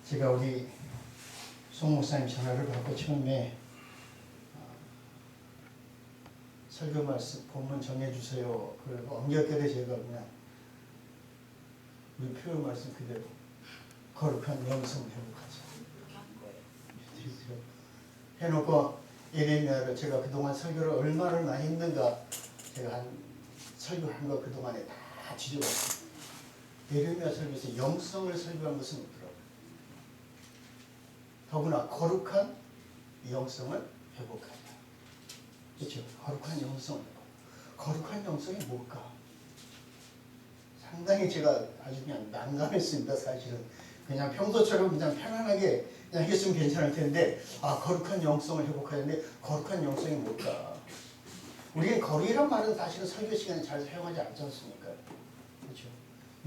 제가 우리 송 목사님 전화를 받고 처음에 설교 말씀 본문 정해주세요. 그리고 엉겹결에 제가 그냥 우리 표현 말씀 그대로 거룩한 영성을 회복하자 해놓고 예레미야를 제가 그동안 설교를 얼마나 했는가 제가 한 설교한 거 그동안에 다 뒤져봤어요. 예레미야 설교에서 영성을 설교한 것은 없더라고요. 더구나 거룩한 영성을 회복하자. 그렇죠? 거룩한 영성. 거룩한 영성이 뭘까? 상당히 제가 아주 그냥 난감했습니다. 사실은 그냥 평소처럼 그냥 편안하게 그냥 했으면 괜찮을 텐데 거룩한 영성을 회복하는데 거룩한 영성이 뭘까? 우리는 거룩이란 말은 사실은 설교 시간에 잘 사용하지 않지 않습니까? 그렇죠?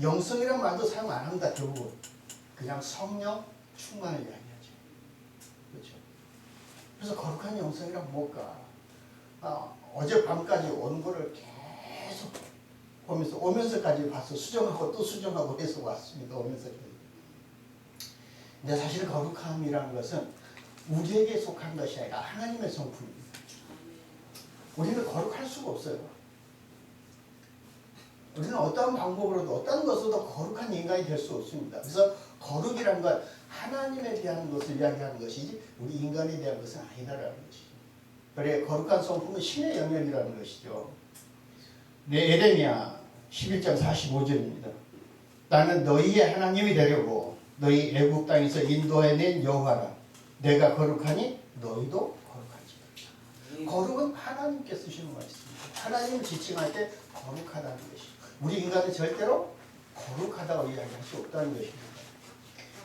영성이란 말도 사용 안 합니다. 대부분 그냥 성령 충만을 이야기하죠. 그렇죠? 그래서 거룩한 영성이란 뭘까? 어젯밤까지 온 거를 계속 보면서 오면서까지 봐서 수정하고 또 수정하고 해서 왔습니다. 오면서까지. 근데 사실 거룩함이라는 것은 우리에게 속한 것이 아니라 하나님의 성품입니다. 우리는 거룩할 수가 없어요. 우리는 어떠한 방법으로도 어떤 것으로도 거룩한 인간이 될 수 없습니다. 그래서 거룩이라는 건 하나님에 대한 것을 이야기하는 것이지 우리 인간에 대한 것은 아니다라는 것이죠. 그래 거룩한 성품은 신의 영역이라는 것이죠. 예레미야 11장 45절입니다. 나는 너희의 하나님이 되려고 너희 애국 땅에서 인도해낸 여호와라. 내가 거룩하니 너희도 거룩하지. 거룩은 하나님께 쓰시는 말씀입니다. 하나님을 지칭할 때 거룩하다는 것이죠. 우리 인간은 절대로 거룩하다고 이야기할 수 없다는 것입니다.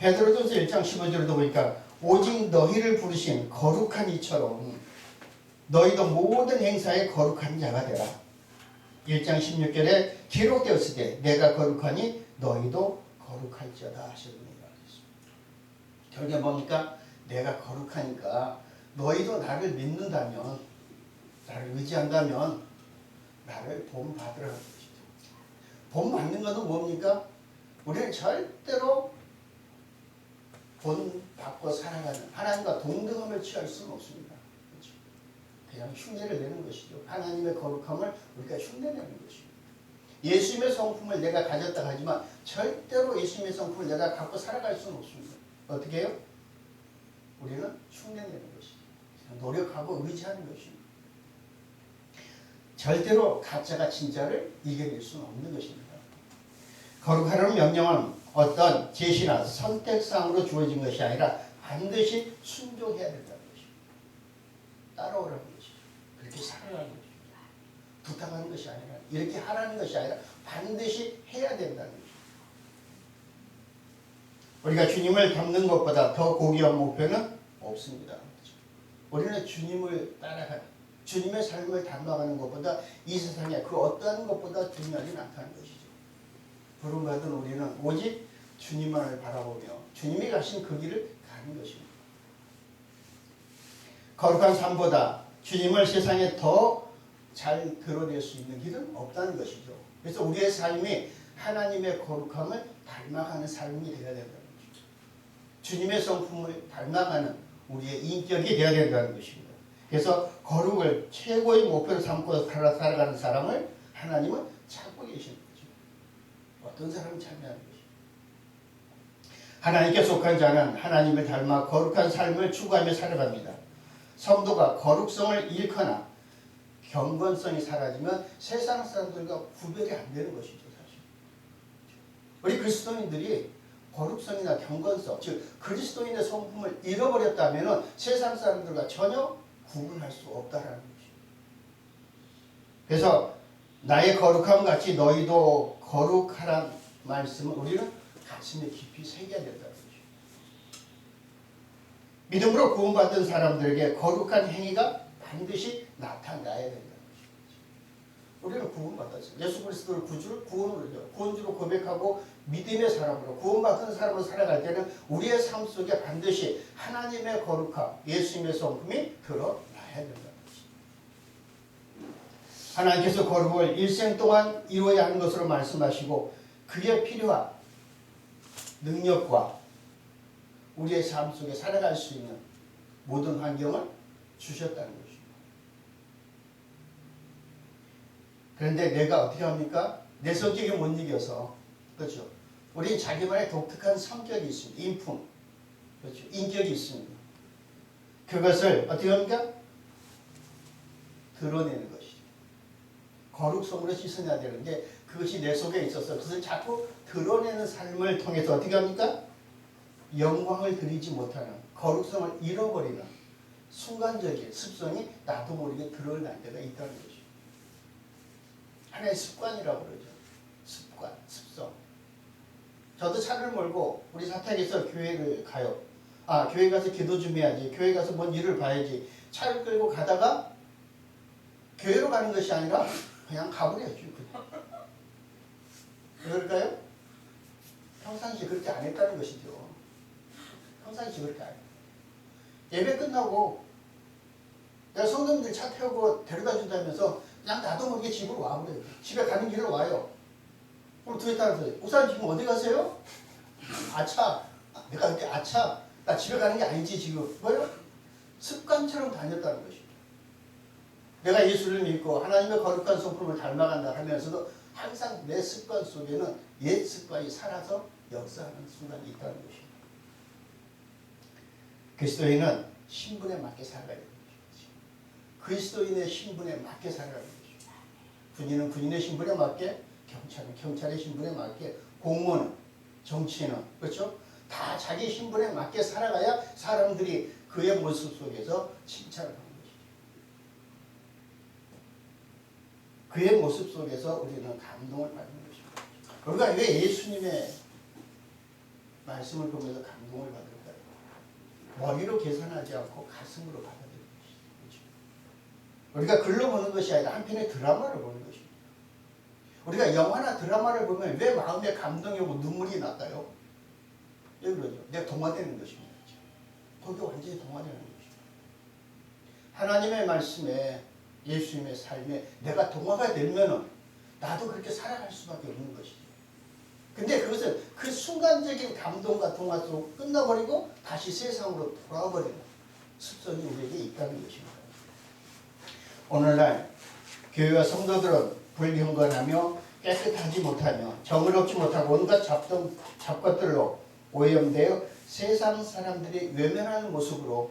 베드로전서 1장 15절에도 보니까 오직 너희를 부르신 거룩한 이처럼 너희도 모든 행사에 거룩한 자가 되라. 1장 16절에 기록되었을 때 내가 거룩하니 너희도 거룩할지어다 하셨습니다. 결국에 뭡니까? 내가 거룩하니까 너희도 나를 믿는다면 나를 의지한다면 나를 본받으라는 것이죠. 본받는 것은 뭡니까? 우리는 절대로 본받고 살아가는 하나님과 동등함을 취할 수는 없습니다. 그렇죠? 그냥 흉내를 내는 것이죠. 하나님의 거룩함을 우리가 흉내내는 것입니다. 예수님의 성품을 내가 가졌다 하지만 절대로 예수님의 성품을 내가 갖고 살아갈 수는 없습니다. 어떻게 해요? 우리는 흉내내는 것이죠. 노력하고 의지하는 것입니다. 절대로 가짜가 진짜를 이겨낼 수는 없는 것입니다. 거룩하라는 명령은 어떤 제시나 선택상으로 주어진 것이 아니라 반드시 순종해야 된다는 것입니다. 따라오라는 것이죠. 그렇게 살아가는 것입니다. 부탁하는 것이 아니라 이렇게 하라는 것이 아니라 반드시 해야 된다는 것입니다. 우리가 주님을 닮는 것보다 더 고귀한 목표는 없습니다. 우리는 주님을 따라가는 주님의 삶을 닮아가는 것보다 이 세상에 그 어떠한 것보다 중요하지 않다는 것이죠. 부름받은 우리는 오직 주님만을 바라보며 주님이 가신 그 길을 가는 것입니다. 거룩한 삶보다 주님을 세상에 더 잘 드러낼 수 있는 길은 없다는 것이죠. 그래서 우리의 삶이 하나님의 거룩함을 닮아가는 삶이 되어야 된다는 것이죠. 주님의 성품을 닮아가는 우리의 인격이 되어야 된다는 것입니다. 그래서 거룩을 최고의 목표로 삼고 살아가는 사람을 하나님은 찾고 계시는 거죠. 어떤 사람을 찾냐는 것입니다. 하나님께 속한 자는 하나님을 닮아 거룩한 삶을 추구하며 살아갑니다. 성도가 거룩성을 잃거나 경건성이 사라지면 세상 사람들과 구별이 안 되는 것이죠. 사실. 우리 그리스도인들이 거룩성이나 경건성, 즉 그리스도인의 성품을 잃어버렸다면 세상 사람들과 전혀 구분할 수 없다라는 것입니다. 그래서 나의 거룩함 같이 너희도 거룩하란 말씀을 우리는 가슴에 깊이 새겨야 된다는 것입니다. 믿음으로 구원받은 사람들에게 거룩한 행위가 반드시 나타나야 된다는 것입니다. 우리는 구원받았어요. 예수 그리스도를 구주를 구원주로 고백하고 믿음의 사람으로 구원받은 사람으로 살아갈 때는 우리의 삶 속에 반드시 하나님의 거룩함, 예수님의 성품이 드러나야 된다는 것입니다. 하나님께서 거룩을 일생 동안 이루어야 하는 것으로 말씀하시고 그에 필요한 능력과 우리의 삶 속에 살아갈 수 있는 모든 환경을 주셨다는 것입니다. 그런데 내가 어떻게 합니까? 내 성격이 못 이겨서, 그렇죠? 우리는 자기만의 독특한 성격이 있습니다. 인품, 그렇죠? 인격이 있습니다. 그것을 어떻게 합니까? 드러내는 것이죠. 거룩성으로 씻어내야 되는데 그것이 내 속에 있어서 그것을 자꾸 드러내는 삶을 통해서 어떻게 합니까? 영광을 드리지 못하는, 거룩성을 잃어버리는 순간적인 습성이 나도 모르게 드러날 때가 있다는 것이죠. 하나의 습관이라고 그러죠. 습관, 습성. 저도 차를 몰고 우리 사택에서 교회를 가요. 교회 가서 기도 좀 해야지. 교회 가서 뭔 일을 봐야지. 차를 끌고 가다가 교회로 가는 것이 아니라 그냥 가버려야죠. 왜 그럴까요? 평상시에 그렇게 안 했다는 것이죠. 평상시에 그렇게 안 해요. 예배 끝나고 내가 성도님들 차 태우고 데려다 준다면서 그냥 나도 모르게 집으로 와버려요. 집에 가는 길을 와요. 그럼 뒤에 따라서 목사님 지금 어디 가세요? 아차. 내가 그때 아차. 나 집에 가는 게 아니지 지금. 뭐예요? 습관처럼 다녔다는 것입니다. 내가 예수를 믿고 하나님의 거룩한 성품을 닮아간다 하면서도 항상 내 습관 속에는 옛 습관이 살아서 역사하는 순간이 있다는 것입니다. 그리스도인은 신분에 맞게 살아가야 되는 것이죠. 그리스도인의 신분에 맞게 살아가는 것이죠. 군인은 군인의 신분에 맞게, 경찰은 경찰의 신분에 맞게, 공무원은, 정치인은, 그렇죠? 다 자기 신분에 맞게 살아가야 사람들이 그의 모습 속에서 칭찬을 하는 것이죠. 그의 모습 속에서 우리는 감동을 받는 것입니다. 우리가 왜 예수님의 말씀을 보면서 감동을 받을까요? 머리로 계산하지 않고 가슴으로 받아들이는 것이죠. 우리가 글로 보는 것이 아니라 한편의 드라마를 보는 것입니다. 우리가 영화나 드라마를 보면 왜 마음에 감동이 오고 눈물이 날까요? 왜 그러죠? 내가 동화되는 것입니다. 거기 완전히 동화되는 것입니다. 하나님의 말씀에, 예수님의 삶에 내가 동화가 되면은 나도 그렇게 살아갈 수밖에 없는 것이죠. 근데 그것은 그 순간적인 감동과 동화 속 끝나버리고 다시 세상으로 돌아버리는 습성이 우리에게 있다는 것입니다. 오늘날 교회와 성도들은 불경건하며 깨끗하지 못하며 정의롭지 못하고 온갖 잡것들로 오염되어 세상 사람들이 외면하는 모습으로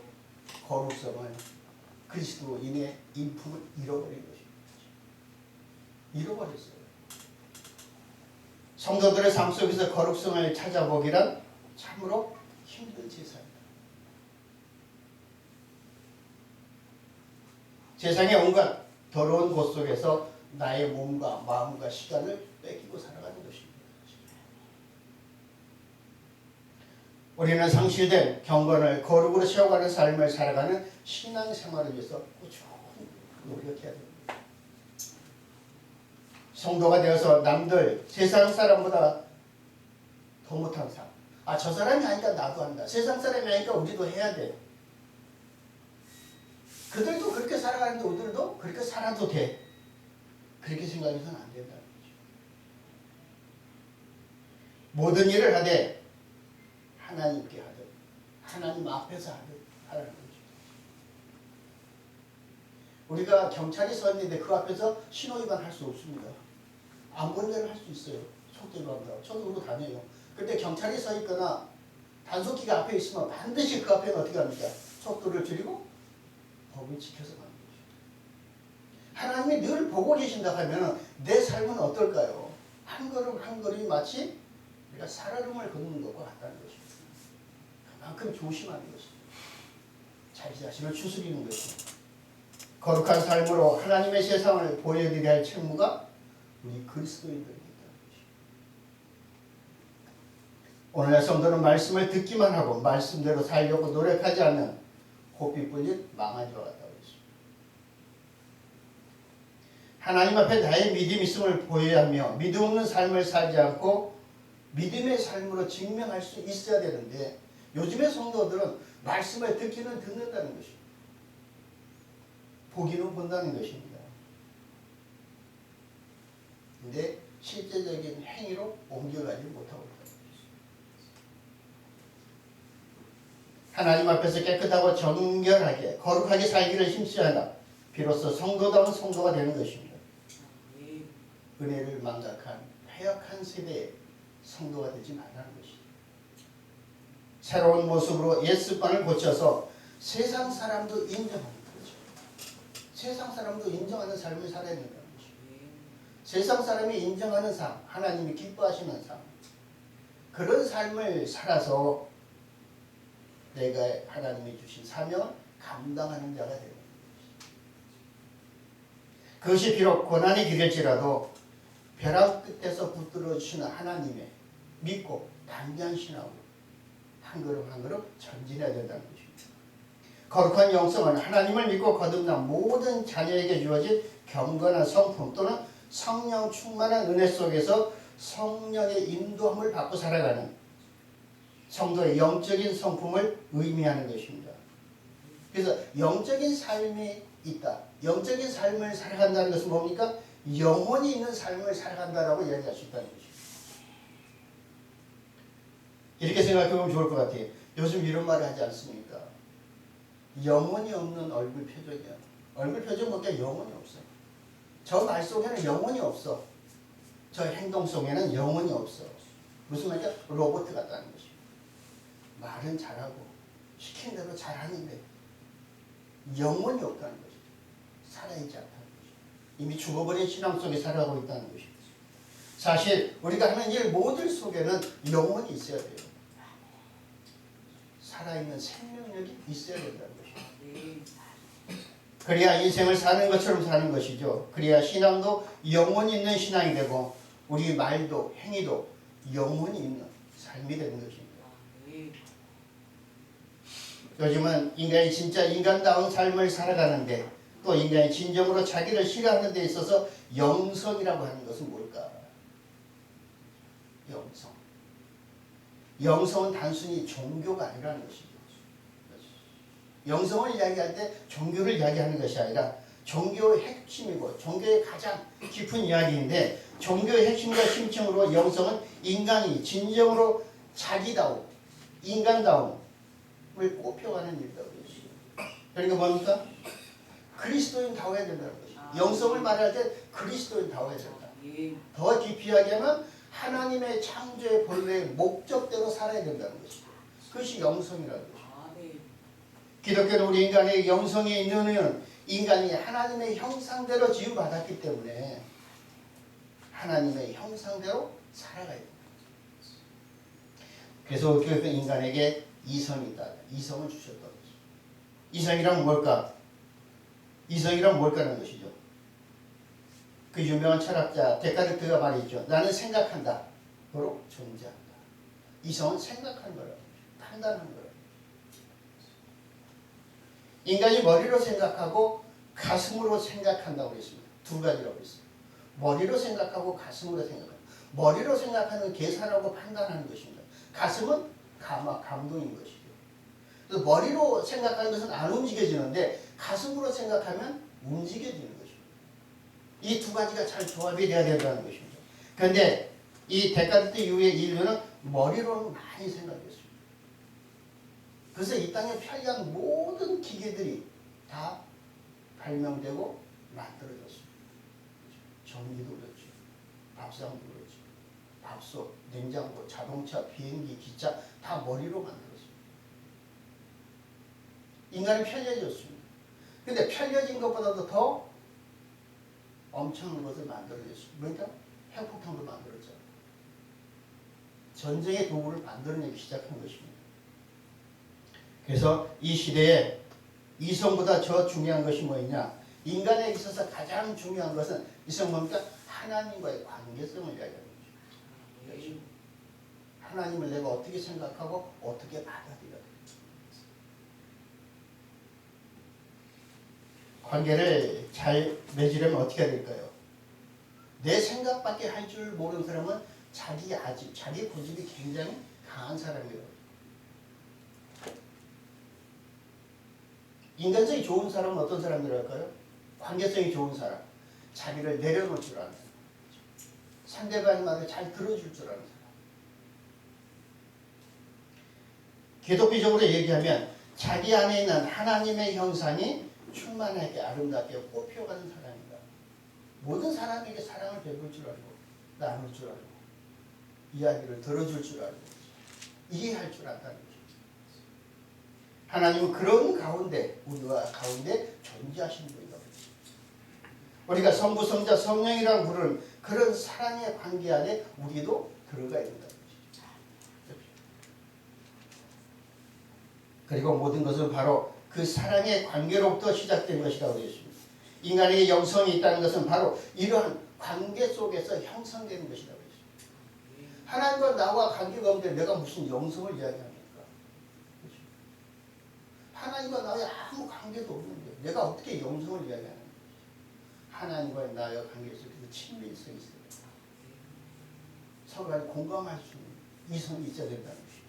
거룩성을, 그리스도인의 인품을 잃어버린 것입니다. 잃어버렸어요. 성도들의 삶 속에서 거룩성을 찾아보기란 참으로 힘든 제사입니다. 세상의 온갖 더러운 곳 속에서 나의 몸과 마음과 시간을 뺏기고 살아가는 것입니다. 우리는 상실된 경건을 거룩으로 채워가는 삶을 살아가는 신앙생활을 위해서 꾸준히 노력해야 됩니다. 성도가 되어서 남들, 세상 사람보다 더 못한 삶. 저 사람이 하니까 나도 한다. 세상 사람이 하니까 우리도 해야 돼. 그들도 그렇게 살아가는데 우리도 그렇게 살아도 돼. 그렇게 생각해서는 안 된다는 거죠. 모든 일을 하되 하나님께 하듯, 하나님 앞에서 하듯 하라는 거죠. 우리가 경찰이 서 있는데 그 앞에서 신호위반 할 수 없습니다. 아무런 데를 할 수 있어요. 속도위반도. 저도 그러고 다녀요. 근데 경찰이 서 있거나 단속기가 앞에 있으면 반드시 그 앞에는 어떻게 합니까? 속도를 줄이고 법을 지켜서 가는 거죠. 하나님이 늘 보고 계신다 하면 내 삶은 어떨까요? 한 걸음 한 걸음이 마치 우리가 살얼음을 걷는 것과 같다는 것입니다. 그만큼 조심하는 것입니다. 자기 자신을 추스리는 것입니다. 거룩한 삶으로 하나님의 세상을 보여드려야 할 책무가 우리 그리스도인들에게 있다는 것입니다. 오늘날 성도는 말씀을 듣기만 하고 말씀대로 살려고 노력하지 않는 고삐 뿔린 망아지와 같다고 했습니다. 하나님 앞에 나의 믿음 있음을 보여야 하며 믿음 없는 삶을 살지 않고 믿음의 삶으로 증명할 수 있어야 되는데 요즘의 성도들은 말씀을 듣기는 듣는다는 것입니다. 보기는 본다는 것입니다. 근데 실제적인 행위로 옮겨가지 못하고 있다는 것입니다. 하나님 앞에서 깨끗하고 정결하게 거룩하게 살기를 힘쓰하나 비로소 성도다운 성도가 되는 것입니다. 은혜를 망각한 패역한 세대의 성도가 되지 말라는 것입니다. 새로운 모습으로 옛 습관을 고쳐서 세상 사람도 인정하는 거죠. 세상 사람도 인정하는 삶을 살아야 된다는 것입니다. 세상 사람이 인정하는 삶, 하나님이 기뻐하시는 삶, 그런 삶을 살아서 내가 하나님이 주신 사명을 감당하는 자가 되는 것입니다. 그것이 비록 고난의 길일지라도 벼랑 끝에서 붙들어 주시는 하나님의 믿고 단단한 신앙으로 한 걸음 한 걸음 전진해야 된다는 것입니다. 거룩한 영성은 하나님을 믿고 거듭난 모든 자녀에게 주어진 경건한 성품 또는 성령 충만한 은혜 속에서 성령의 인도함을 받고 살아가는 성도의 영적인 성품을 의미하는 것입니다. 그래서 영적인 삶이 있다. 영적인 삶을 살아간다는 것은 뭡니까? 영혼이 있는 삶을 살아간다라고 이야기할 수 있다는 것입니다. 이렇게 생각해보면 좋을 것 같아요. 요즘 이런 말을 하지 않습니까? 영혼이 없는 얼굴 표정이야. 얼굴 표정 보니까 영혼이 없어. 저 말 속에는 영혼이 없어. 저 행동 속에는 영혼이 없어. 무슨 말이야? 로봇 같다는 것입니다. 말은 잘하고 시킨 대로 잘하는데 영혼이 없다는 것입니다. 살아있지 않다는 것입니다. 이미 죽어버린 신앙 속에 살아가고 있다는 것입니다. 사실 우리가 하는 일 모든 속에는 영혼이 있어야 돼요. 살아있는 생명력이 있어야 된다는 것입니다. 그래야 인생을 사는 것처럼 사는 것이죠. 그래야 신앙도 영혼이 있는 신앙이 되고 우리 말도 행위도 영혼이 있는 삶이 되는 것입니다. 요즘은 인간이 진짜 인간다운 삶을 살아가는데 또 인간이 진정으로 자기를 싫어하는 데 있어서 영성이라고 하는 것은 뭘까? 영성. 영성은 단순히 종교가 아니라는 것이죠. 영성을 이야기할 때 종교를 이야기하는 것이 아니라 종교의 핵심이고 종교의 가장 깊은 이야기인데 종교의 핵심과 심층으로 영성은 인간이 진정으로 자기다움, 인간다움을 꼽혀가는 일이라고 했어요. 그러니까 뭡니까? 그리스도인다워야 된다는 것이죠. 영성을 말할 때 그리스도인다워야 된다. 더 깊이 이야기하면 하나님의 창조의 본래의 목적대로 살아야 된다는 것이죠. 그것이 영성이라는 것이죠. 기독교는 우리 인간의 영성이 있는 이유는 인간이 하나님의 형상대로 지음받았기 때문에 하나님의 형상대로 살아가야 됩니다. 그래서 기독교 인간에게 이성이 있다. 이성을 주셨던 거죠. 이성이란 뭘까? 이성이란 뭘까라는 것이죠. 그 유명한 철학자 데카르트가 말했죠. 나는 생각한다. 바로 존재한다. 이성은 생각하는 거라고. 판단하는 거라고. 인간이 머리로 생각하고 가슴으로 생각한다고 그랬습니다. 두 가지라고 했습니다. 머리로 생각하고 가슴으로 생각한다. 머리로 생각하는 계산하고 판단하는 것입니다. 가슴은 감동인 것이죠. 그래서 머리로 생각하는 것은 안 움직여지는데 가슴으로 생각하면 움직여지는 것입니다. 이 두 가지가 잘 조합이 돼야 된다는 것입니다. 그런데 이 데카르트 이후에 인류는 머리로는 많이 생각했습니다. 그래서 이 땅에 편리한 모든 기계들이 다 발명되고 만들어졌습니다. 전기도 그렇죠. 밥상도 그렇죠. 밥솥, 냉장고, 자동차, 비행기, 기차 다 머리로 만들었습니다. 인간은 편리해졌습니다. 그런데 편리해진 것보다도 더 엄청난 것을 만들어냈습니다. 그러니까 핵폭탄도 만들었잖아요. 전쟁의 도구를 만들어내기 시작한 것입니다. 그래서 이 시대에 이성보다 더 중요한 것이 뭐냐? 인간에 있어서 가장 중요한 것은 이성 뭡니까? 하나님과의 관계성을 이야기하는 거죠. 하나님을 내가 어떻게 생각하고 어떻게 받아들여야 돼. 관계를 잘 맺으려면 어떻게 해야 될까요? 내 생각밖에 할 줄 모르는 사람은 자기 아집, 자기 고집이 굉장히 강한 사람이에요. 인간성이 좋은 사람은 어떤 사람들일까요? 관계성이 좋은 사람. 자기를 내려놓을 줄 아는 사람. 상대방의 말을 잘 들어줄 줄 아는 사람. 기독교적으로 얘기하면 자기 안에 있는 하나님의 형상이 충만하게 아름답게 꽃피어가는 사람이다. 모든 사람에게 사랑을 베풀 줄 알고 나눌 줄 알고 이야기를 들어줄 줄 알고 이해할 줄 안다는 거죠. 하나님은 그런 가운데 우리와 가운데 존재하시는 분이다. 우리가 성부, 성자, 성령이라고 부르는 그런 사랑의 관계 안에 우리도 들어가야 된다는 것이죠. 그리고 모든 것은 바로 그 사랑의 관계로부터 시작된 것이라고 되어 있습니다. 인간에게 영성이 있다는 것은 바로 이러한 관계 속에서 형성되는 것이라고 되어 있습니다. 하나님과 나와 관계가 없는데 내가 무슨 영성을 이야기합니까? 그렇죠? 하나님과 나의 아무 관계도 없는데 내가 어떻게 영성을 이야기하는 거예요? 하나님과 나의 관계 속에서 친밀성이 있어요. 서로 공감할 수 있는 이성이 있어야 된다는 것이죠.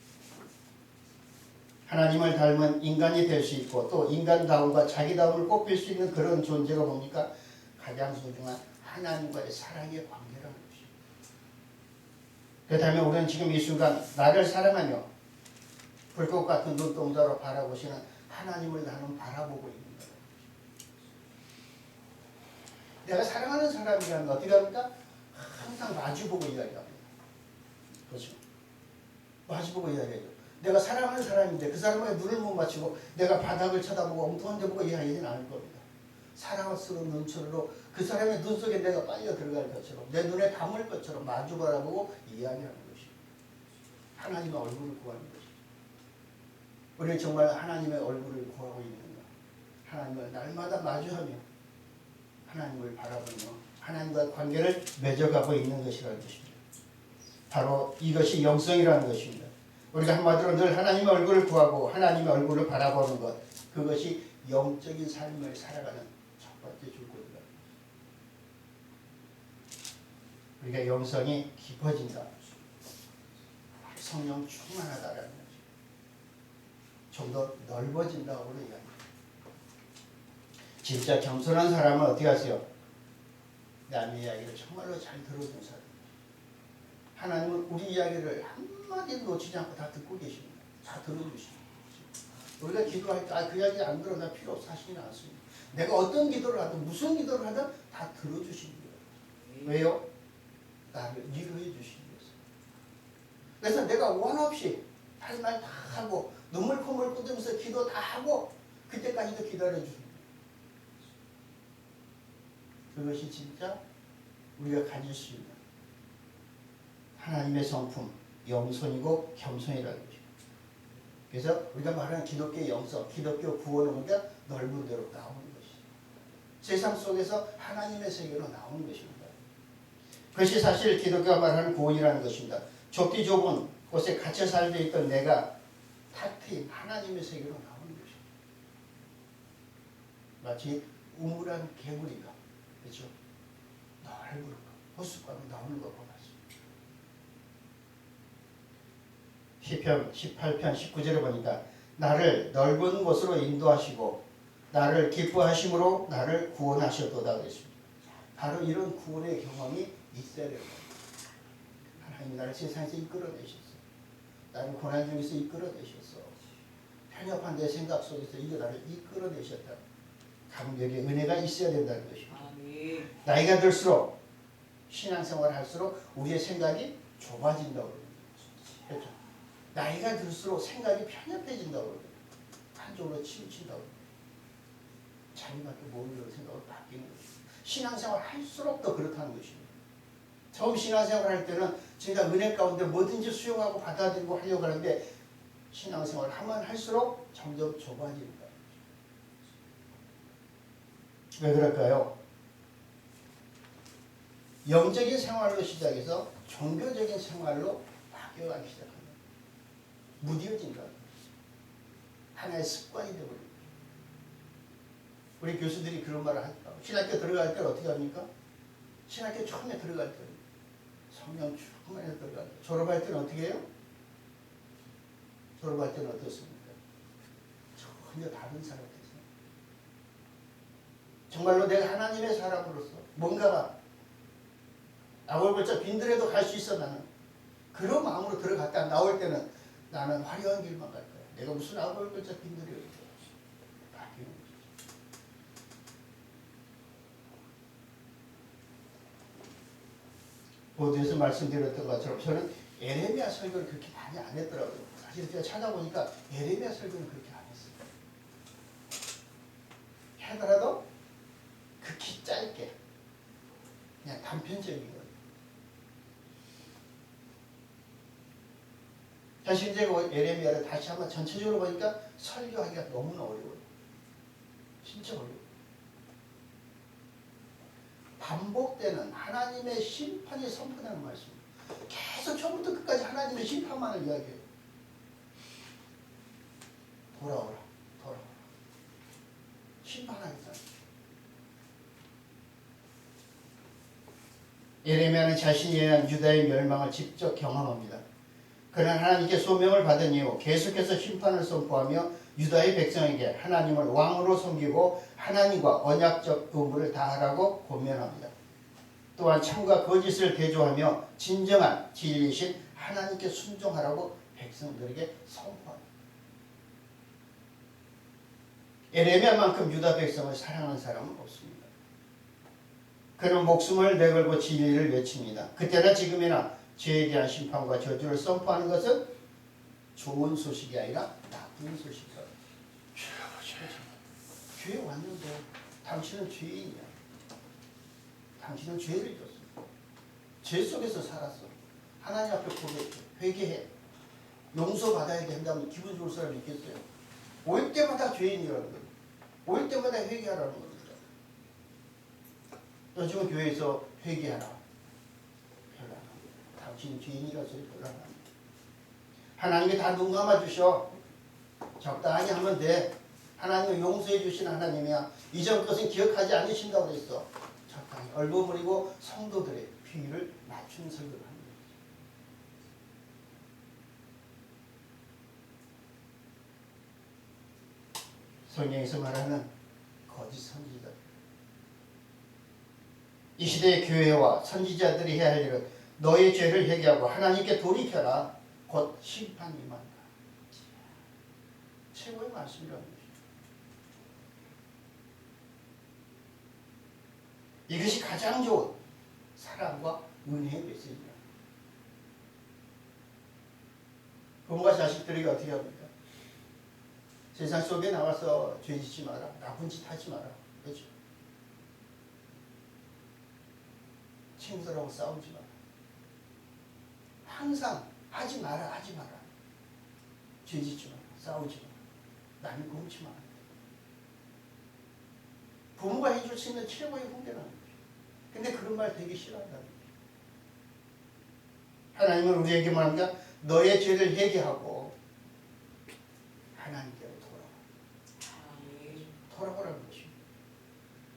하나님을 닮은 인간이 될 수 있고 또 인간다움과 자기다움을 꼽힐 수 있는 그런 존재가 뭡니까? 가장 소중한 하나님과의 사랑의 관계라는 것이죠. 그렇다면 우리는 지금 이 순간 나를 사랑하며 불꽃 같은 눈동자로 바라보시는 하나님을 나는 바라보고 있는 거예요. 내가 사랑하는 사람이라면 어떻게 합니까? 항상 마주보고 이야기합니다. 그렇죠? 마주보고 이야기해요. 내가 사랑하는 사람인데 그 사람에게 눈을 못 맞추고 내가 바닥을 쳐다보고 엉뚱한 데 보고 이야기하지는 않을 겁니다. 사랑스러운 눈초리로 그 사람의 눈 속에 내가 빨려 들어갈 것처럼 내 눈에 담을 것처럼 마주 바라보고 이야기하는 것이죠. 하나님의 얼굴을 구하는 것이죠. 우리는 정말 하나님의 얼굴을 구하고 있는가? 하나님을 날마다 마주하며 하나님을 바라보며 하나님과 관계를 맺어가고 있는 것이라는 것입니다. 바로 이것이 영성이라는 것입니다. 우리가 한마디로 늘 하나님의 얼굴을 구하고 하나님의 얼굴을 바라보는 것, 그것이 영적인 삶을 살아가는 첫 번째 줄거리다. 우리가 영성이 깊어진다. 성령 충만하다라는 거죠. 좀 더 넓어진다고 이야기합니다. 진짜 겸손한 사람은 어떻게 하세요? 남의 이야기를 정말로 잘 들어주는 사람. 하나님은 우리 이야기를 한마디도 놓치지 않고 다 듣고 계십니다. 다 들어주십니다. 우리가 기도할 때 그 이야기 안 들어 나 필요 없어 하시지는 않습니다. 내가 어떤 기도를 하든 무슨 기도를 하든 다 들어주십니다. 왜요? 나를 위로해 주시기 위해서. 그래서 내가 원 없이 할 말 다 하고 눈물 콧물 쏟으면서 기도 다 하고 그때까지도 기다려 주십니다. 그것이 진짜 우리가 가질 수 있는 하나님의 성품, 영성이고 겸손이라는 것입니다. 그래서 우리가 말하는 기독교의 영성, 기독교 구원은 우리가 넓은 데로 나오는 것이죠. 세상 속에서 하나님의 세계로 나오는 것입니다. 그것이 사실 기독교가 말하는 구원이라는 것입니다. 좁디 좁은 곳에 갇혀 살고 있던 내가 탁 트인 하나님의 세계로 나오는 것입니다. 마치 우물한 개구리가 그렇죠? 넓은 호숫가로 나오는 것과 같습니다. 시편 18편 19절에 보니까 나를 넓은 곳으로 인도하시고 나를 기뻐하심으로 나를 구원하셨도다 그랬습니다. 바로 이런 구원의 경험이 있어야 됩니다. 하나님 나를 세상에서 이끌어내셨어. 나를 고난 중에서 이끌어내셨어. 편협한 내 생각 속에서 이거 나를 이끌어내셨다. 감격의 은혜가 있어야 된다는 것입니다. 나이가 들수록 신앙생활을 할수록 우리의 생각이 좁아진다고 그럽니다. 그렇죠? 나이가 들수록 생각이 편협해진다고 그럽니다. 한쪽으로 치우친다고 그럽니다. 자기밖에 모르는 생각으로 바뀌는 것입니다. 신앙생활 할수록 더 그렇다는 것입니다. 처음 신앙생활 할 때는 제가 은혜 가운데 뭐든지 수용하고 받아들이고 하려고 하는데 신앙생활 하면 할수록 점점 좁아집니다. 왜 그럴까요? 영적인 생활로 시작해서 종교적인 생활로 바뀌어가기 시작합니다. 무뎌진다. 하나의 습관이 되어버립니다. 우리 교수들이 그런 말을 하니까 신학교 들어갈 때는 어떻게 합니까? 신학교 처음에 들어갈 때는 성령 충만해서 들어갈 때 졸업할 때는 어떻게 해요? 졸업할 때는 어떻습니까? 전혀 다른 사람이 됐어요. 정말로 내가 하나님의 사람으로서 뭔가가 나올벌쩍 빈들에도 갈 수 있어 나는. 그런 마음으로 들어갔다 나올 때는 나는 화려한 길만 갈 거야. 내가 무슨 악을 걸자 빈들이 바뀌는 거죠. 보도에서 말씀드렸던 것처럼 저는 에레미야 설교를 그렇게 많이 안 했더라고요. 사실 제가 찾아보니까 에레미야 설교는 그렇게 안 했어요. 하더라도 극히 짧게 그냥 단편적인 거예요. 사실 제가 에레미야를 다시 한번 전체적으로 보니까 설교하기가 너무나 어려워요. 진짜 어려워요. 반복되는 하나님의 심판이 선포되는 말씀입니다. 계속 처음부터 끝까지 하나님의 심판만을 이야기해요. 돌아오라, 돌아오라. 심판하겠다. 예레미야는 자신이 위한 유다의 멸망을 직접 경험합니다. 그는 하나님께 소명을 받은 이후 계속해서 심판을 선포하며 유다의 백성에게 하나님을 왕으로 섬기고 하나님과 언약적 의무를 다하라고 권면합니다. 또한 참과 거짓을 대조하며 진정한 진리신 하나님께 순종하라고 백성들에게 선포합니다. 에레미야만큼 유다 백성을 사랑하는 사람은 없습니다. 그는 목숨을 내걸고 진리를 외칩니다. 그때나 지금이나 죄에 대한 심판과 저주를 선포하는 것은 좋은 소식이 아니라 나쁜 소식이다. 죄에 왔는데 당신은 죄인이야. 당신은 죄를 졌어. 죄 속에서 살았어. 하나님 앞에 고백해. 회개해. 용서받아야 된다면 기분 좋을 사람이 있겠어요? 올 때마다 죄인이라는 거예요. 올 때마다 회개하라는 겁니다. 요즘은 교회에서 회개하라. 별로 안 합니다. 당신은 죄인이라서 별로 안 합니다. 하나님이 다 눈 감아주셔. 적당히 하면 돼. 하나님은 용서해 주신 하나님이야. 이전 것은 기억하지 않으신다고 그랬어. 적당히 얼버무리고 성도들의 비위를 맞춘 설교를 합니다. 성경에서 말하는 거짓 선지자. 이 시대의 교회와 선지자들이 해야 할 일은 너의 죄를 회개하고 하나님께 돌이켜라. 곧 심판이 임한다. 최고의 말씀이라는 것이죠. 이것이 가장 좋은 사랑과 은혜의 메시지입니다. 부모가 자식들에게 어떻게 합니까? 세상 속에 나와서 죄 짓지 마라. 나쁜 짓 하지 마라. 그렇죠? 친구들하고 싸우지 마라. 항상 하지 마라. 하지 마라. 죄 짓지 마라. 싸우지 마라. 남이 굶지 마라. 부모가 해줄 수 있는 최고의 훈계라는 거죠. 근데 그런 말 되게 싫어한다는 거죠. 하나님은 우리에게 말합니다. 너의 죄를 회개하고 하나님께로 돌아오라는 것입니다.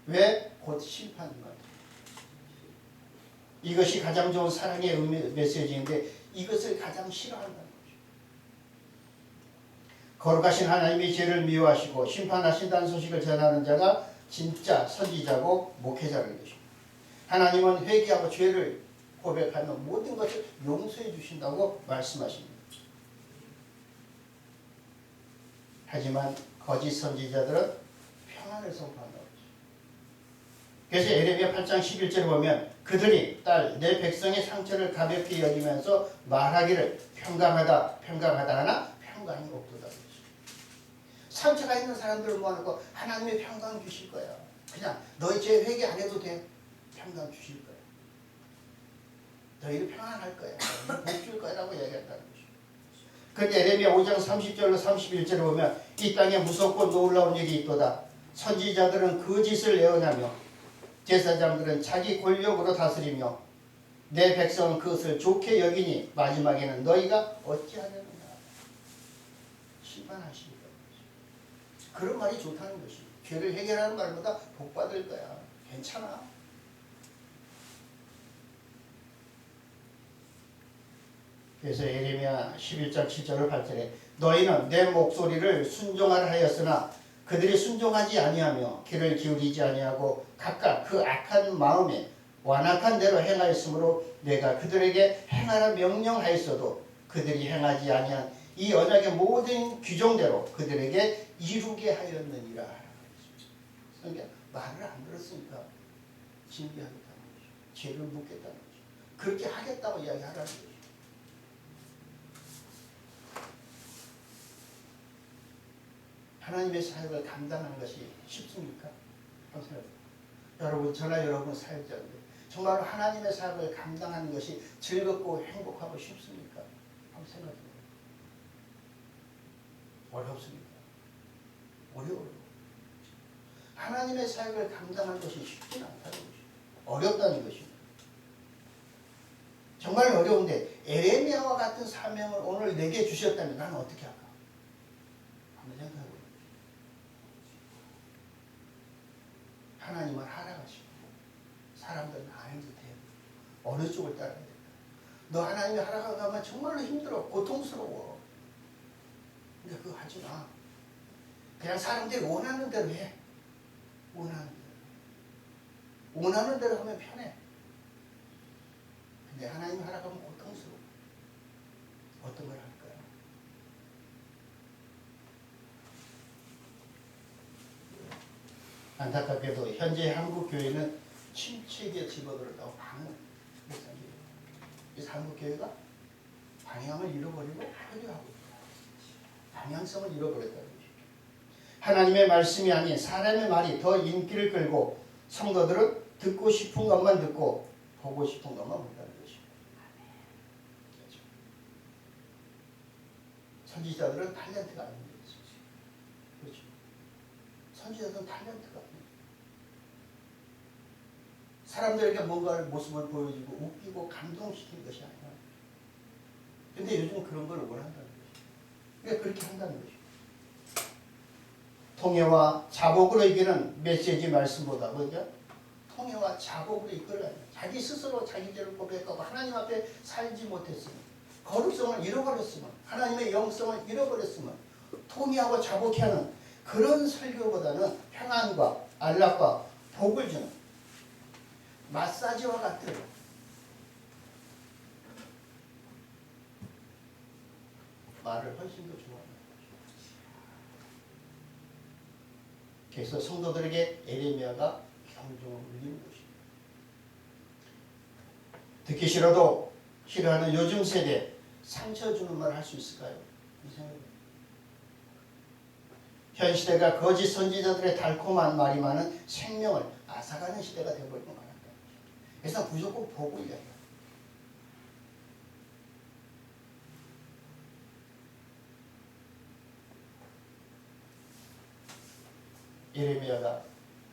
왜? 곧 심판입니다. 이것이 가장 좋은 사랑의 메시지인데 이것을 가장 싫어한다는 거죠. 거룩하신 하나님이 죄를 미워하시고 심판하신다는 소식을 전하는 자가 진짜 선지자고 목회자라는 것입니다. 하나님은 회개하고 죄를 고백하면 모든 것을 용서해 주신다고 말씀하십니다. 하지만 거짓 선지자들은 평안을 선포한다고 하죠. 그래서 에레미야 8장 11절에 보면 그들이 딸 내 백성의 상처를 가볍게 여기면서 말하기를 평강하다 하나 평강이 없도다. 상처가 있는 사람들을 모아놓고 하나님의 평강 주실 거야. 그냥 너희 죄 회개 안 해도 돼. 평강 주실 거야. 너희를 평안할 거야. 복 줄 거라고 얘기했다는 것이죠. 그런데 에레미야 5장 30절로 31절에 보면 이 땅에 무섭고 놀라운 일이 있도다. 선지자들은 그 짓을 애언하며 제사장들은 자기 권력으로 다스리며 내 백성은 그것을 좋게 여기니 마지막에는 너희가 어찌하려느냐. 심판하시니까. 그런 말이 좋다는 것이. 죄를 해결하는 말보다 복 받을 거야. 괜찮아. 그래서 에레미야 11장 7절을 8절에 너희는 내 목소리를 순종하라 하였으나 그들이 순종하지 아니하며 귀를 기울이지 아니하고 각각 그 악한 마음에 완악한 대로 행하였으므로 내가 그들에게 행하라 명령하였어도 그들이 행하지 아니한 이 언약의 모든 규정대로 그들에게 이루게 하였느니라. 그러니까 말을 안 들었으니까 징계하겠다는 거죠. 죄를 묻겠다는 거죠. 그렇게 하겠다고 이야기하라는 거죠. 하나님의 사역을 감당하는 것이 쉽습니까? 여러분, 저나 여러분 사역자인데 정말 하나님의 사역을 감당하는 것이 즐겁고 행복하고 쉽습니까? 한번 생각해보세요. 어렵습니다. 어려워요. 하나님의 사역을 감당하는 것이 쉽지 않다는 것이죠. 어렵다는 것입니다. 정말 어려운데 에레미야와 같은 사명을 오늘 내게 주셨다면 나는 어떻게 할까? 한번 생각해보세요. 하나님은 하라가시고 사람들은 안 해도 돼요. 어느 쪽을 따라야 될까? 너 하나님이 하라고 하면 정말로 힘들어. 고통스러워. 근데 그거 하지 마. 그냥 사람들이 원하는 대로 해. 원하는 대로. 원하는 대로 하면 편해. 근데 하나님이 하라고 하면 고통스러워. 어떤 걸 할까요? 안타깝게도 현재 한국 교회는 침체기에 집어들었다고 방황했습니다. 그래서 한국 교회가 방향을 잃어버리고 표류하고 있다. 방향성을 잃어버렸다는 것이죠. 하나님의 말씀이 아닌 사람의 말이 더 인기를 끌고 성도들은 듣고 싶은 것만 듣고 보고 싶은 것만 본다는 것입니다. 그렇죠. 선지자들은 탤런트가 아닙니다. 그렇죠. 선지자들은 탤런트가 아닙니다. 사람들에게 뭔가 모습을 보여주고 웃기고 감동시키는 것이 아니라 근데 요즘 그런 걸 원한다는 것이죠. 왜 그렇게 한다는 것이죠. 통해와 자복으로 이기는 메시지 말씀보다 뭐죠? 통해와 자복으로 이끌어야 돼요. 자기 스스로 자기 죄를 고백하고 하나님 앞에 살지 못했으면 거룩성을 잃어버렸으면 하나님의 영성을 잃어버렸으면 통해하고 자복해 하는 그런 설교보다는 평안과 안락과 복을 주는 마사지와 같은 말을 훨씬 더 좋아합니다. 그래서 성도들에게 에레미야가 경종을 울리는 것입니다. 듣기 싫어도 싫어하는 요즘 세대 상처 주는 말 할 수 있을까요? 이 생각입니다. 현 시대가 거짓 선지자들의 달콤한 말이 많은 생명을 앗아가는 시대가 되어버린 것 같아요. 그래서 무조건 보고 이야기해요. 예레미야가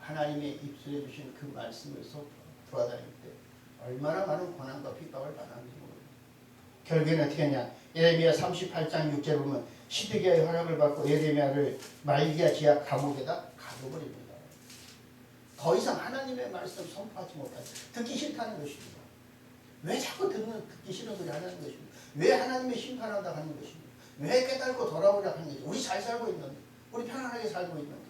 하나님의 입술에 주신 그 말씀에서 돌아다닐 때 얼마나 많은 고난과 핍박을 받았는지 모릅니다. 결국에는 어떻게 했냐. 예레미야 38장 6절에 보면 시드기야의 허락을 받고 예레미야를 말기야 지하 감옥에다 가둬버립니다. 더 이상 하나님의 말씀 선포하지 못하지. 듣기 싫다는 것입니다. 왜 자꾸 듣기 싫은 소리 하는 것입니다. 왜 하나님의 심판한다고 하는 것입니다. 왜 깨달고 돌아오려고 하는 것입니다. 우리 잘 살고 있는데 우리 편안하게 살고 있는데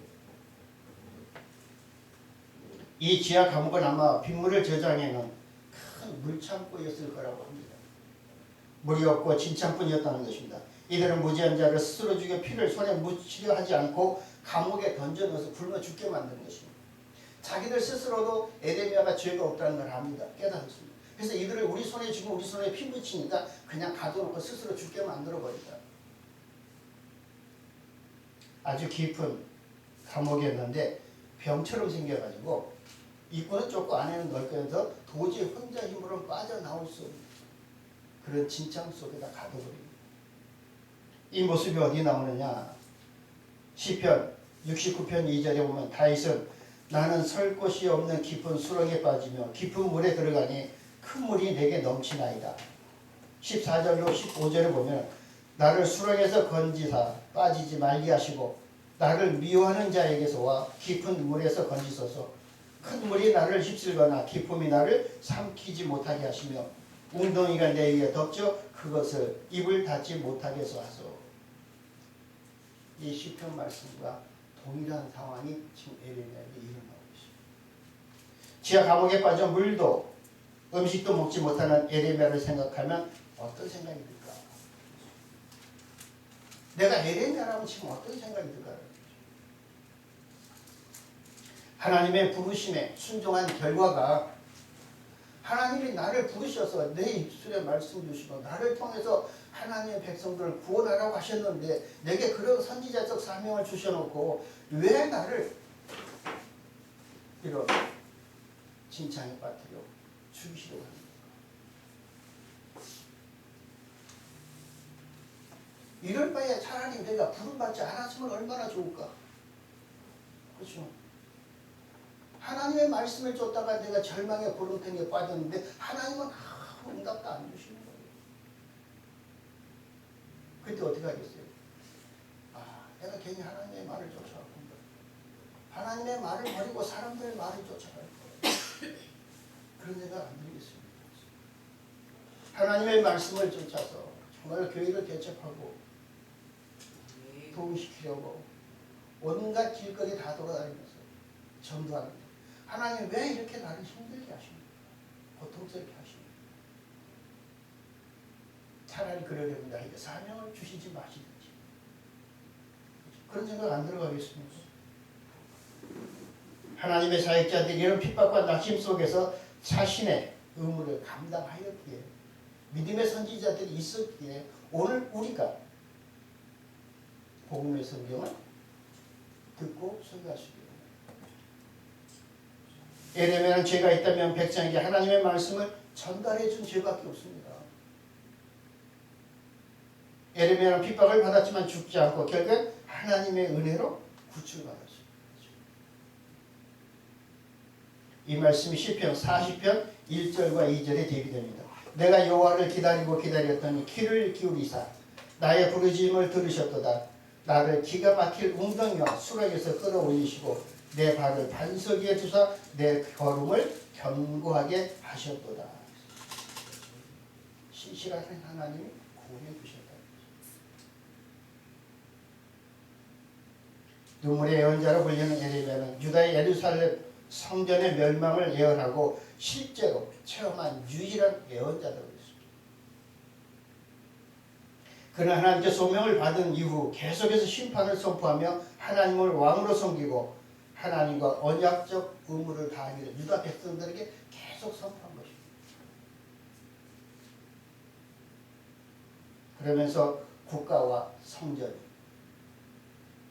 이 지하 감옥은 아마 빗물을 저장해놓은 큰 물창고였을 거라고 합니다. 물이 없고 진창뿐이었다는 것입니다. 이들은 무지한 자를 스스로 죽여 피를 손에 묻히려 하지 않고 감옥에 던져넣어서 굶어 죽게 만든 것입니다. 자기들 스스로도 에레미야가 죄가 없다는 걸 압니다. 깨달았습니다. 그래서 이들을 우리 손에 쥐고 우리 손에 피 묻히니까 그냥 가둬놓고 스스로 죽게 만들어버린다. 아주 깊은 감옥이었는데 병처럼 생겨가지고 입구는 좁고 안에는 넓고해서 도저히 혼자 힘으로 빠져나올 수 없는 그런 진창 속에다 가둬버립니다. 이 모습이 어디 나오느냐. 시편 69편 2절에 보면 다윗은 나는 설 곳이 없는 깊은 수렁에 빠지며 깊은 물에 들어가니 큰 물이 내게 넘치나이다. 14절로 15절에 보면 나를 수렁에서 건지사 빠지지 말게 하시고 나를 미워하는 자에게서와 깊은 물에서 건지소서. 큰 물이 나를 휩쓸거나 깊음이 나를 삼키지 못하게 하시며 웅덩이가 내 위에 덮쳐 그것을 입을 닫지 못하게 해서 하소. 이 시편 말씀과 동일한 상황이 지금 에레미야에게 일어나고 있습니다. 지하 감옥에 빠져 물도 음식도 먹지 못하는 에레미야를 생각하면 어떤 생각이 들까? 내가 에레미야라면 지금 어떤 생각이 들까요? 하나님의 부르심에 순종한 결과가 하나님이 나를 부르셔서 내 입술에 말씀 주시고 나를 통해서 하나님의 백성들을 구원하라고 하셨는데 내게 그런 선지자적 사명을 주셔놓고 왜 나를 이런 진창에 빠뜨려 죽이시려고 합니까? 이럴 바에 차라리 내가 부름받지 않았으면 얼마나 좋을까? 그렇죠? 하나님의 말씀을 줬다가 내가 절망의 구름탱이에 빠졌는데 하나님은 아무 응답도 안 주시는 거예요. 그때 어떻게 하겠어요? 내가 괜히 하나님의 말을 쫓아갔군요. 하나님의 말을 버리고 사람들의 말을 쫓아갈 거예요. 그런 생각 안 들겠습니다. 하나님의 말씀을 쫓아서 정말 교회를 개척하고 도움시키려고 온갖 길거리 다 돌아다니면서 전도하는 하나님 왜 이렇게 나를 힘들게 하십니까? 고통스럽게 하십니까? 차라리 그러려면 나에게 사명을 주시지 마시든지 그런 생각 안 들어가겠습니까? 하나님의 사역자들이 이런 핍박과 낙심 속에서 자신의 의무를 감당하였기에 믿음의 선지자들이 있었기에 오늘 우리가 복음의 성경을 듣고 설교할 수 있습니다. 에레미야는 죄가 있다면 백성에게 하나님의 말씀을 전달해 준 죄밖에 없습니다. 에레미야는 핍박을 받았지만 죽지 않고 결국 하나님의 은혜로 구출받았습니다. 이 말씀이 시편 40편 1절과 2절에 대비됩니다. 내가 여호와를 기다리고 기다렸더니 귀를 기울이사 나의 부르짖음을 들으셨도다. 나를 기가 막힐 웅덩이와 수락에서 끌어올리시고 내 발을 반석 위에 두사 내 걸음을 견고하게 하셨도다. 신실한 하나님이 구원해 주셨다. 눈물의 예언자로 불리는 에레미야는 유다의 예루살렘 성전의 멸망을 예언하고 실제로 체험한 유일한 예언자라고 했습니다. 그는 하나님께 소명을 받은 이후 계속해서 심판을 선포하며 하나님을 왕으로 섬기고 하나님과 언약적 의무를 다하기를 유다 백성들에게 계속 선포한 것입니다. 그러면서 국가와 성전이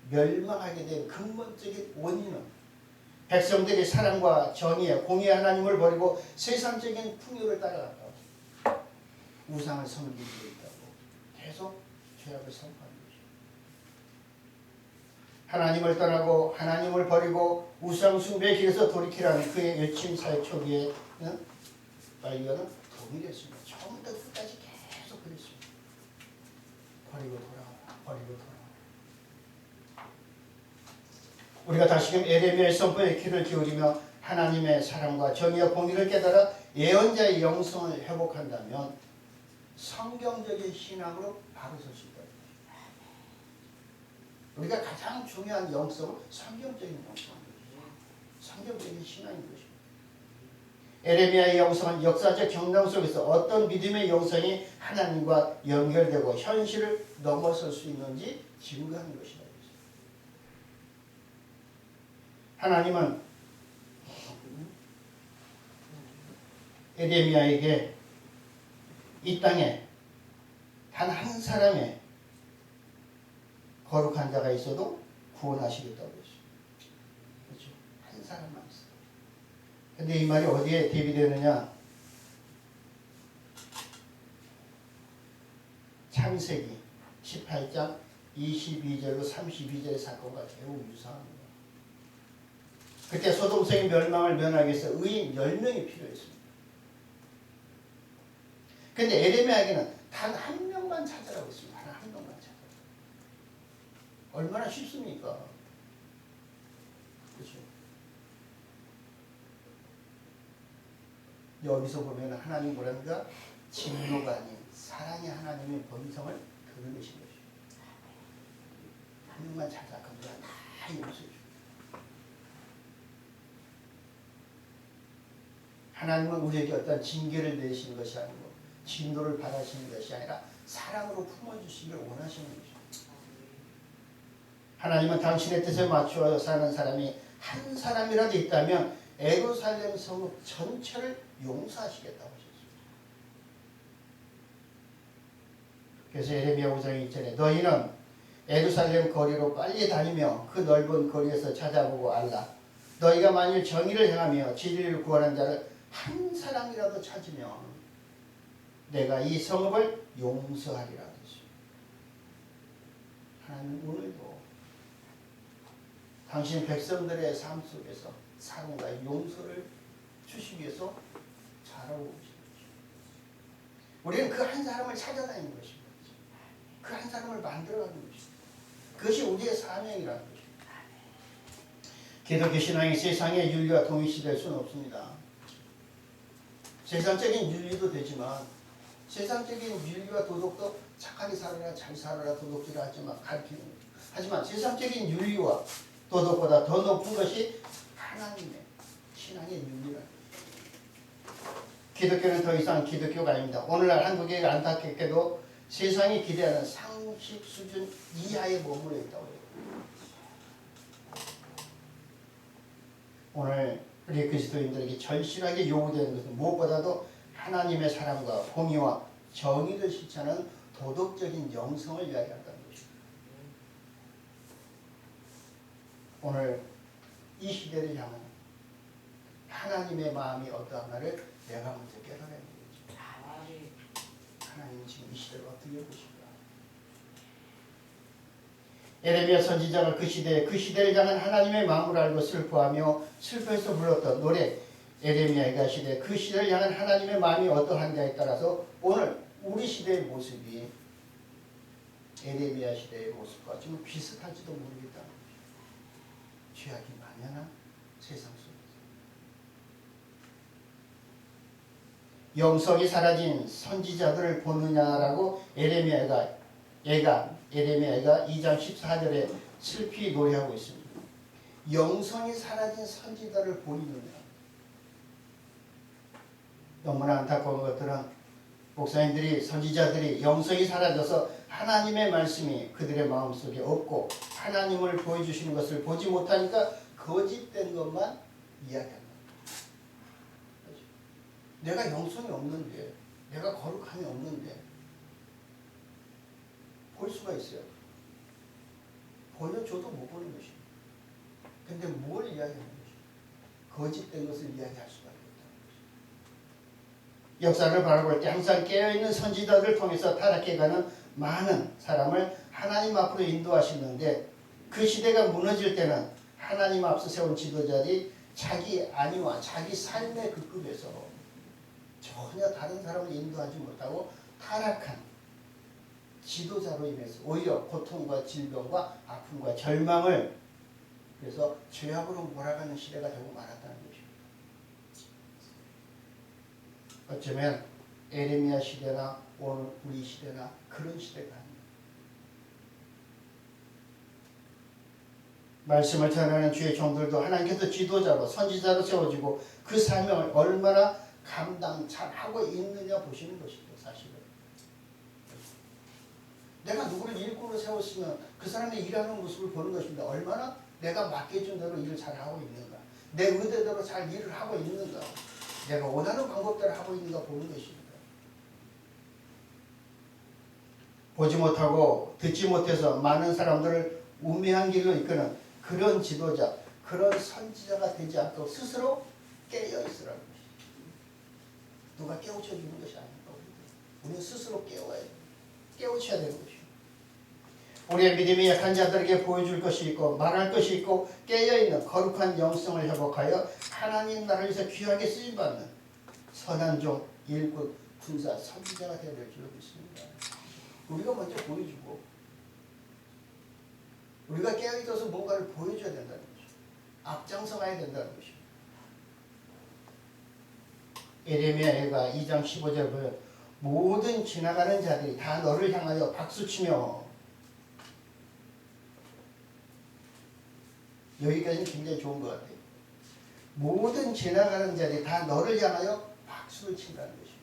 멸망하게 된 근본적인 원인은 백성들이 사랑과 정의에 공의의 하나님을 버리고 세상적인 풍요를 따라갔다고 우상을 섬기고 있다고 계속 죄악을 선포하는 것입니다. 하나님을 떠나고 하나님을 버리고 우상 숭배의 길에서 돌이키라는 그의 외침 사역 초기에는 말리언은 동일했습니다. 처음부터 끝까지 계속 그랬습니다. 버리고 돌아와, 버리고 돌아와. 우리가 다시금 에레미야의 선포에 귀를 기울이며 하나님의 사랑과 정의와 공의를 깨달아 예언자의 영성을 회복한다면 성경적인 신앙으로 바로 설 수 있다. 우리가 가장 중요한 영성은 성경적인 영성입니다. 성경적인 신앙인 것입니다. 에레미야의 영성은 역사적 경험 속에서 어떤 믿음의 영성이 하나님과 연결되고 현실을 넘어설 수 있는지 증거하는 것이다. 하나님은 에레미야에게 이 땅에 단 한 사람의 거룩한 자가 있어도 구원하시겠다고 했습니다. 그렇죠? 한 사람만 있어요. 근데 이 말이 어디에 대비되느냐? 창세기 18장 22절로 32절의 사건과 매우 유사합니다. 그때 소돔성의 멸망을 면하기 위해서 의인 10명이 필요했습니다. 그런데 에레미야에게는 단 한 명만 찾으라고 했습니다. 한 명만 찾으라고. 얼마나 쉽습니까? 그렇죠? 여기서 보면 하나님 뭐랍니까? 진노가 아닌 사랑의 하나님의 본성을 드러내신 것입니다. 한 명만 찾아 그가 다 용서해 줍니다. 하나님은 우리에게 어떤 징계를 내시는 것이 아니고 진노를 바라시는 것이 아니라 사랑으로 품어주시기를 원하시는 것입니다. 하나님은 당신의 뜻에 맞추어 사는 사람이 한 사람이라도 있다면 예루살렘 성읍 전체를 용서하시겠다고 하셨습니다. 그래서 예레미야 5장 1절에 너희는 예루살렘 거리로 빨리 다니며 그 넓은 거리에서 찾아보고 알라. 너희가 만일 정의를 행하며 진리를 구하는 자를 한 사람이라도 찾으면 내가 이 성읍을 용서하리라 하셨습니다. 하나님 오늘도 당신 백성들의 삶 속에서 사랑과 용서를 주시기 위해서 잘하고 계십니다. 우리는 그 한 사람을 찾아다니는 것입니다. 그 한 사람을 만들어가는 것입니다. 그것이 우리의 사명이라는 것입니다. 기독교 신앙이 세상의 윤리와 동일시될 수는 없습니다. 세상적인 윤리도 되지만 세상적인 윤리와 도덕도 착하게 살아라, 잘 살아라, 도덕질을 하지만 가르치는 거죠. 하지만 세상적인 윤리와 도덕보다 더 높은 것이 하나님의 신앙의 윤리라는 거죠. 기독교는 더 이상 기독교가 아닙니다. 오늘날 한국에 안타깝게도 세상이 기대하는 상식 수준 이하에 머물러 있다고 해요. 오늘 우리 그리스도인들에게 절실하게 요구되는 것은 무엇보다도 하나님의 사랑과 공의와 정의를 실천하는 도덕적인 영성을 이야기한다는 것입니다. 오늘 이 시대를 향한 하나님의 마음이 어떠한가를 내가 먼저 깨달아야 되겠죠. 하나님은 지금 이 시대를 어떻게 보십니까? 예레미야 선지자가 그 시대를 향한 하나님의 마음을 알고 슬퍼하며 슬퍼해서 불렀던 노래 예레미야가 시대 그 시대를 향한 하나님의 마음이 어떠한가에 따라서 오늘 우리 시대의 모습이 예레미야 시대의 모습과 좀 비슷할지도 모르겠다. 죄악이 만연한 세상 속에서 영성이 사라진 선지자들을 보느냐라고 예레미야가 2장 14절에 슬피 노래하고 있습니다. 영성이 사라진 선지자를 보이느냐. 너무나 안타까운 것들은 목사님들이 선지자들이 영성이 사라져서 하나님의 말씀이 그들의 마음속에 없고 하나님을 보여주시는 것을 보지 못하니까 거짓된 것만 이야기합니다. 내가 영성이 없는데 내가 거룩함이 없는데 볼 수가 있어요. 보여줘도 못 보는 것입니다. 근데 뭘 이야기하는 것입니까? 거짓된 것을 이야기할 수밖에 없다는 것입니다. 역사를 바라볼 때 항상 깨어있는 선지자들을 통해서 타락해가는 많은 사람을 하나님 앞으로 인도하시는데 그 시대가 무너질 때는 하나님 앞서 세운 지도자들이 자기 안위와 자기 삶의 그 급에서 전혀 다른 사람을 인도하지 못하고 타락한 지도자로 인해서 오히려 고통과 질병과 아픔과 절망을 그래서 죄악으로 몰아가는 시대가 되고 말았다는 것입니다. 어쩌면 에레미야 시대나 오늘 우리 시대나 그런 시대가 아닙니다. 말씀을 전하는 주의 종들도 하나님께서 지도자로 선지자로 세워지고 그 사명을 얼마나 감당 잘하고 있느냐 보시는 것이죠. 사실은 내가 누구를 일꾼으로 세웠으면 그 사람의 일하는 모습을 보는 것입니다. 얼마나 내가 맡겨준 대로 일을 잘하고 있는가, 내 의대대로 잘 일을 하고 있는가, 내가 원하는 방법대로 하고 있는가 보는 것입니다. 보지 못하고 듣지 못해서 많은 사람들을 우매한 길로 이끄는 그런 지도자, 그런 선지자가 되지 않도록 스스로 깨어있으라는 것입니다. 누가 깨우쳐주는 것이 아닙니다. 우리는 스스로 깨워야 됩니다. 깨우쳐야 되는 것입니다. 우리의 믿음이 약한 자들에게 보여줄 것이 있고 말할 것이 있고 깨어있는 거룩한 영성을 회복하여 하나님 나라를 위해서 귀하게 쓰임받는 선한 종, 일꾼, 군사, 선지자가 되어야 될 줄로 믿습니다. 우리가 먼저 보여주고 우리가 깨어있어서 뭔가를 보여줘야 된다는 것이죠. 앞장서 가야 된다는 것이죠. 예레미야가 2장 15절 보면 모든 지나가는 자들이 다 너를 향하여 박수치며, 여기까지는 굉장히 좋은 것 같아요. 모든 지나가는 자들이 다 너를 향하여 박수를 친다는 것입니다.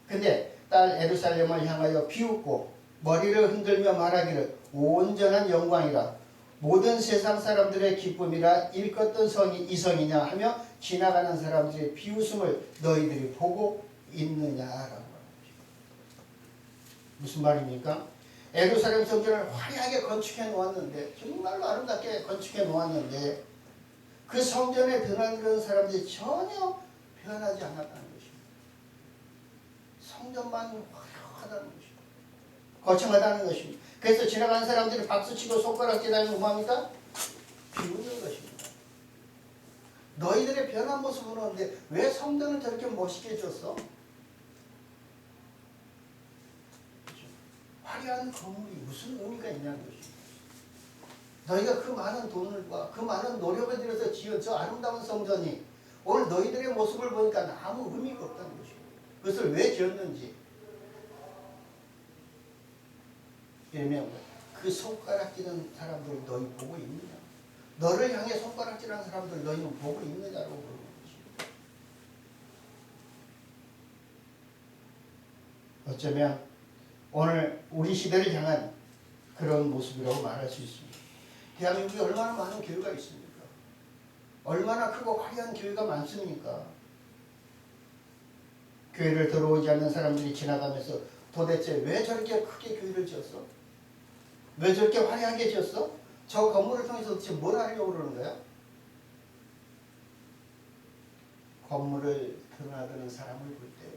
근데 딸 예루살렘을 향하여 비웃고 머리를 흔들며 말하기를 온전한 영광이라 모든 세상 사람들의 기쁨이라 일컫던 성이 이 성이냐 하며 지나가는 사람들의 비웃음을 너희들이 보고 있느냐라고 합니다. 무슨 말입니까? 예루살렘 성전을 화려하게 건축해 놓았는데, 정말로 아름답게 건축해 놓았는데 그 성전에 드나드는 사람들이 전혀 변하지 않았다는 것입니다. 성전만 화려하다는 것입니다. 거창하다는 것입니다. 그래서 지나가는 사람들이 박수치고 손가락질하면 뭐합니까? 비웃는 것입니다. 너희들의 변한 모습을 보는데 왜 성전을 저렇게 멋있게 줬어? 화려한 건물이 무슨 의미가 있냐는 것입니다. 너희가 그 많은 돈과 그 많은 노력을 들여서 지은 저 아름다운 성전이 오늘 너희들의 모습을 보니까 아무 의미가 없다는 것입니다. 그것을 왜 지었는지. 왜냐하면 그 손가락질하는 사람들 너희 보고 있느냐? 너를 향해 손가락질하는 사람들 너희는 보고 있느냐라고 물어보는 것입니다. 어쩌면 오늘 우리 시대를 향한 그런 모습이라고 말할 수 있습니다. 대한민국에 얼마나 많은 교회가 있습니까? 얼마나 크고 화려한 교회가 많습니까? 교회를 들어오지 않는 사람들이 지나가면서 도대체 왜 저렇게 크게 교회를 지었어? 왜 저렇게 화려하게 지었어? 저 건물을 통해서 도대체 뭘 하려고 그러는 거야? 건물을 드나드는 사람을 볼 때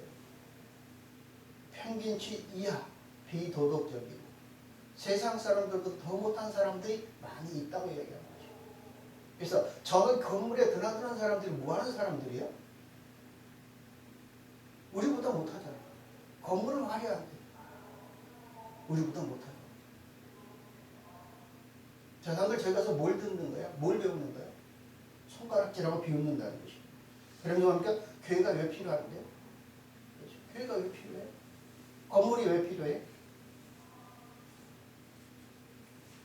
평균치 이하 비도덕적이고 세상 사람들도 더 못한 사람들이 많이 있다고 얘기하는 거죠. 그래서 저 건물에 드나드는 사람들이 뭐 하는 사람들이야? 우리보다 못하잖아. 건물은 화려한데 우리보다 못하잖아. 저 사람들 저기 가서 뭘 듣는 거야? 뭘 배우는 거야? 손가락질하고 비웃는다는 것이. 그러면 뭡니까? 교회가 왜 필요한데요? 그렇죠? 교회가 왜 필요해? 건물이 왜 필요해?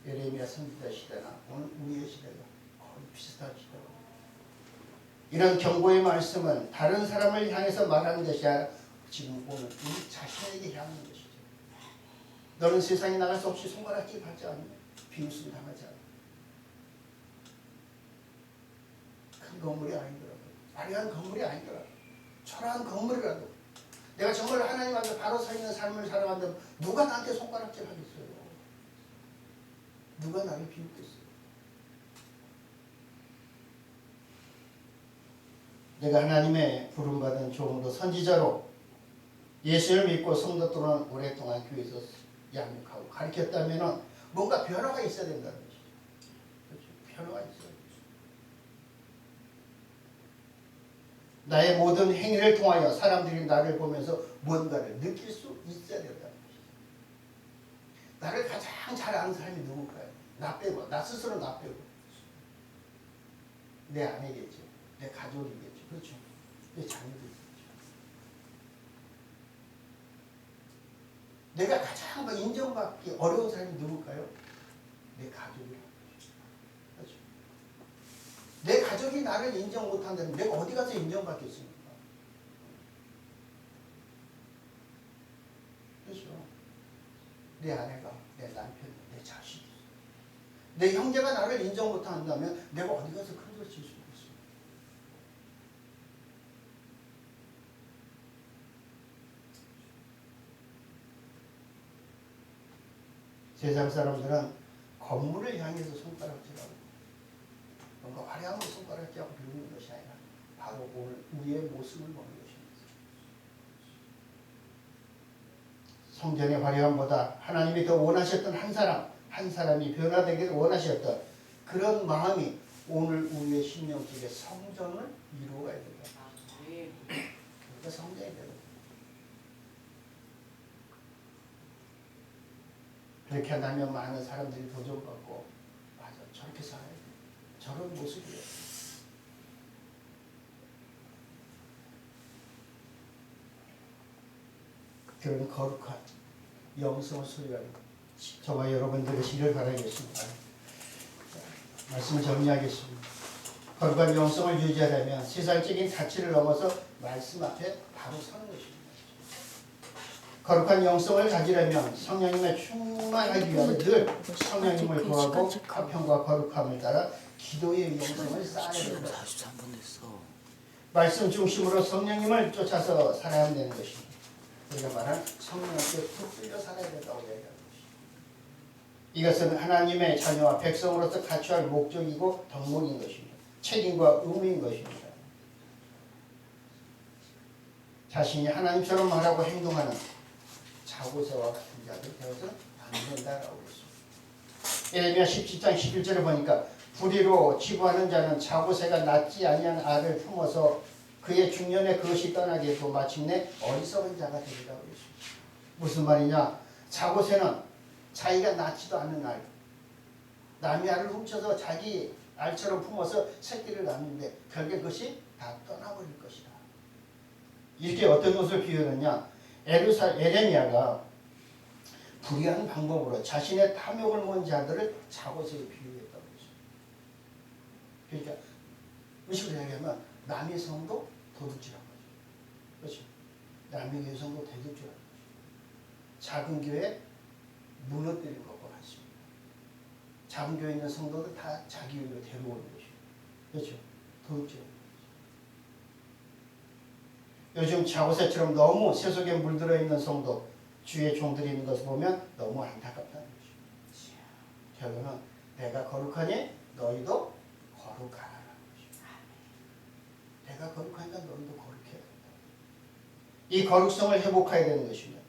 예레미야 선지자 시대나 오늘 우리의 시대가 거의 비슷한 시대고, 이런 경고의 말씀은 다른 사람을 향해서 말하는 것이 아니라 지금 오늘 우리 자신에게 향하는 것이죠. 너는 세상에 나갈 수 없이 손가락질 받지 않니? 비웃음 당하지 않니? 큰 건물이 아니더라도, 화려한 건물이 아니더라도, 초라한 건물이라도 내가 정말 하나님 앞에 바로 서 있는 삶을 살아간다면 누가 나한테 손가락질 하겠어요? 누가 나를 비웃겠어요? 내가 하나님의 부름받은 종으로 선지자로 예수를 믿고 성도 또한 오랫동안 교회에서 양육하고 가르쳤다면 뭔가 변화가 있어야 된다는 것이죠. 그렇죠? 변화가 있어야 되죠. 나의 모든 행위를 통하여 사람들이 나를 보면서 뭔가를 느낄 수 있어야 된다는 것이죠. 나를 가장 잘 아는 사람이 누굴까요? 나 빼고, 나 스스로 나 빼고. 내 아내겠죠. 내 가족이겠죠. 그렇죠. 내 자녀들이겠죠. 내가 가장 인정받기 어려운 사람이 누굴까요? 내 가족이라고. 그렇죠. 내 가족이 나를 인정 못한다면 내가 어디 가서 인정받겠습니까? 그렇죠. 내 아내가, 내 남편, 내 자식, 내 형제가 나를 인정 못한다면 내가 어디 가서 큰 소리 칠 수 있겠어요? 세상 사람들은 건물을 향해서 손가락질하고 뭔가 화려한 손가락질하고 비우는 것이 아니라 바로 오늘 우리의 모습을 보는 것입니다. 성전의 화려함보다 하나님이 더 원하셨던 한 사람이 변화되기를 원하셨던 그런 마음이 오늘 우리의 심령 속에 성전을 이루어가야 된다. 그러니까 성전이 되는. 그렇게 한다면 많은 사람들이 도전받고, 맞아, 저렇게 살아야 돼. 저런 모습이에요. 그런 거룩한 영성을 소유하는 저와 여러분들의 시를 바라겠습니다. 말씀을 정리하겠습니다. 거룩한 영성을 유지하려면 세상적인 가치를 넘어서 말씀 앞에 바로 서는 것입니다. 거룩한 영성을 가지려면 성령님의 충만하기 위하여 늘 성령님을 구하고 화평과 거룩함을 따라 기도의 영성을 쌓아야 된다. 43분 됐어. 말씀 중심으로 성령님을 쫓아서 살아야 되는 것입니다. 우리가 말한 성령한테 붙들려 살아야 된다고 얘기하는 것입니다. 이것은 하나님의 자녀와 백성으로서 갖춰야 할 목적이고 덕목인 것입니다. 책임과 의무인 것입니다. 자신이 하나님처럼 말하고 행동하는 자고새와 같은 자들 되어서 안 된다라고 했습니다. 예레미야 17장 11절에 보니까 불의로 치부하는 자는 자고새가 낫지 아니한 알을 품어서 그의 중년에 그것이 떠나게 해도 마침내 어리석은 자가 되리라고 했습니다. 무슨 말이냐? 자고새는 자기가 낳지도 않는 알, 남의 알을 훔쳐서 자기 알처럼 품어서 새끼를 낳는데 결국 그것이 다 떠나버릴 것이다. 이렇게 어떤 것을 비유했느냐? 에레미야가 불의한 방법으로 자신의 탐욕을 모은 자들을 자고새에 비유했다고 했습니다. 그러니까 무식으로 얘기하면 남의 성도 도둑질한 거죠. 그렇죠? 남의 성도 도둑질한 거죠. 작은 교회 무너뜨린 것과 같습니다. 작은 교회에 있는 성도들 다 자기 위로 데려오는 것이죠. 그렇죠? 도둑질한 거죠. 요즘 자고새처럼 너무 세속에 물들어 있는 성도, 주의 종들이 있는 것을 보면 너무 안타깝다는 것입니다. 결론은 내가 거룩하니 너희도 거룩하라. 내가 거룩하니까 너희도 거룩해야 된다. 이 거룩성을 회복해야 되는 것입니다.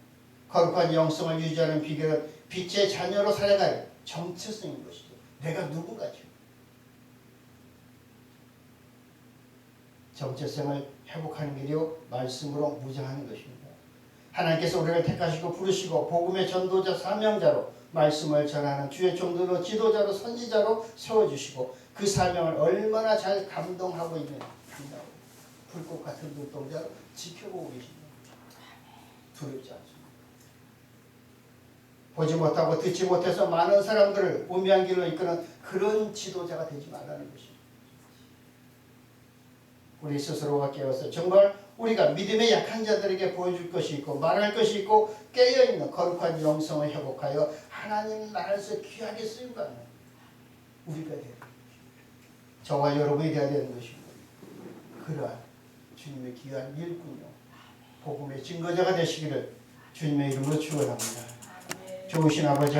거룩한 영성을 유지하는 비결은 빛의 자녀로 살아갈 정체성인 것이죠. 내가 누군가죠. 정체성을 회복하는 길이요 말씀으로 무장하는 것입니다. 하나님께서 우리를 택하시고 부르시고 복음의 전도자 사명자로 말씀을 전하는 주의 종들로 지도자로 선지자로 세워주시고 그 사명을 얼마나 잘 감동하고 있는 불꽃 같은 눈동자로 지켜보고 계십니다. 두렵지 않습니다. 보지 못하고 듣지 못해서 많은 사람들을 우미한 길로 이끄는 그런 지도자가 되지 말라는 것입니다. 우리 스스로가 깨어서 정말 우리가 믿음의 약한 자들에게 보여줄 것이 있고 말할 것이 있고 깨어있는 거룩한 영성을 회복하여 하나님 나라에서 귀하게 쓰임받는 우리가 되는 것입니다. 저와 여러분이 되어야 되는 것입니다. 그러한 주님의 귀한 일꾼요 복음의 증거자가 되시기를 주님의 이름으로 축원합니다. 좋으신 아버지